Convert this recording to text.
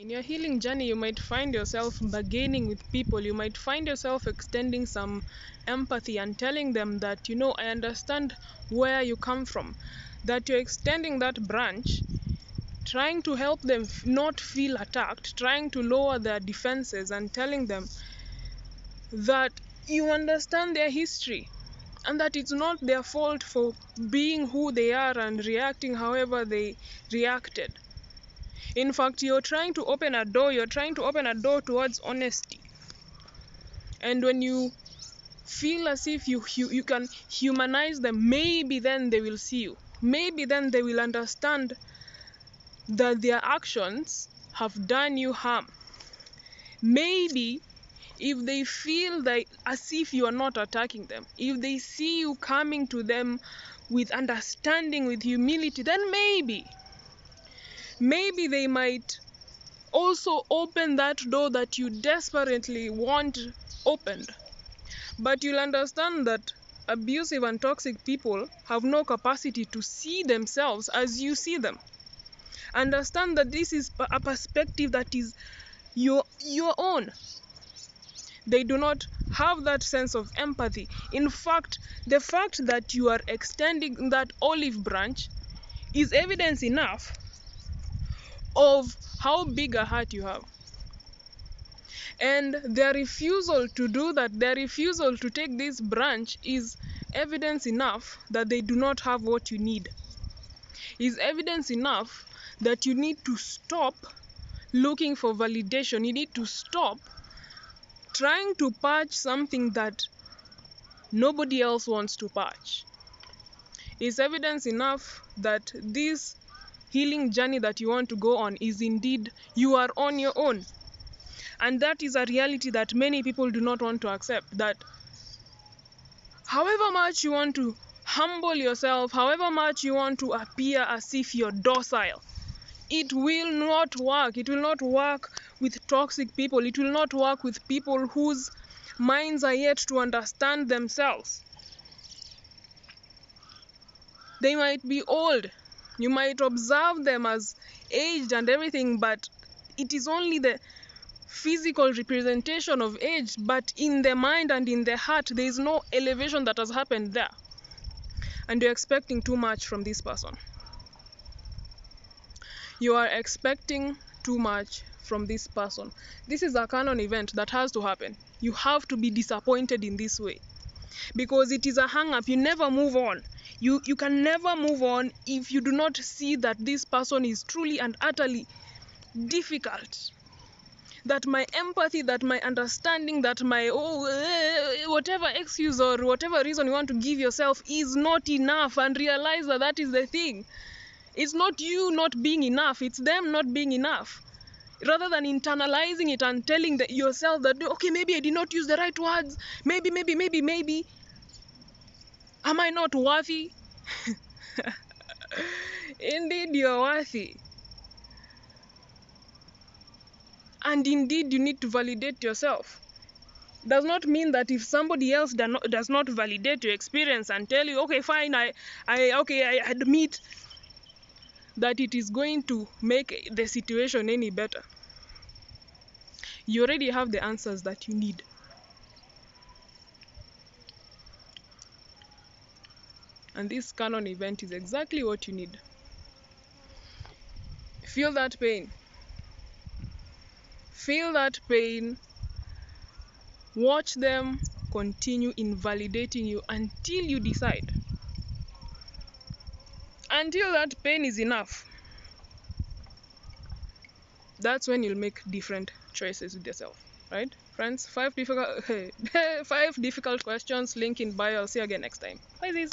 In your healing journey, you might find yourself bargaining with people. You might find yourself extending some empathy and telling them that, I understand where you come from, that you're extending that branch, trying to help them not feel attacked, trying to lower their defenses, and telling them that you understand their history and that it's not their fault for being who they are and reacting however they reacted. In fact, you're trying to open a door towards honesty. And when you feel as if you can humanize them, maybe then they will see you. Maybe then they will understand that their actions have done you harm. Maybe if they feel that as if you are not attacking them, if they see you coming to them with understanding, with humility, then maybe they might also open that door that you desperately want opened. But you'll understand that abusive and toxic people have no capacity to see themselves as you see them. Understand that this is a perspective that is your own. They do not have that sense of empathy. In fact, the fact that you are extending that olive branch is evidence enough of how big a heart you have. And their refusal to do that, their refusal to take this branch, is evidence enough that they do not have what you need. Is evidence enough that you need to stop looking for validation. You need to stop trying to patch something that nobody else wants to patch. Is evidence enough that this healing journey that you want to go on is indeed you are on your own. And that is a reality that many people do not want to accept, that however much you want to humble yourself, however much you want to appear as if you're docile, it will not work. It will not work with toxic people. It will not work with people whose minds are yet to understand themselves. They might be old. You might observe them as aged and everything, but it is only the physical representation of age, but in the mind and in the heart, there is no elevation that has happened there. And you're expecting too much from this person. You are expecting too much from this person. This is a canon event that has to happen. You have to be disappointed in this way, because it is a hang-up. You never move on. You can never move on if you do not see that this person is truly and utterly difficult. That my empathy, that my understanding, that my whatever excuse or whatever reason you want to give yourself is not enough, and realize that that is the thing. It's not you not being enough, it's them not being enough. Rather than internalizing it and telling yourself that, okay, maybe I did not use the right words, maybe, am I not worthy? Indeed, you're worthy. And indeed, you need to validate yourself. Does not mean that if somebody else does not validate your experience and tell you, okay, fine, I admit that it is going to make the situation any better. You already have the answers that you need. And this canon event is exactly what you need. Feel that pain. Feel that pain. Watch them continue invalidating you until you decide. Until that pain is enough. That's when you'll make different choices with yourself, right? Friends, 5 difficult questions, link in bio. I'll see you again next time. Bye, sis.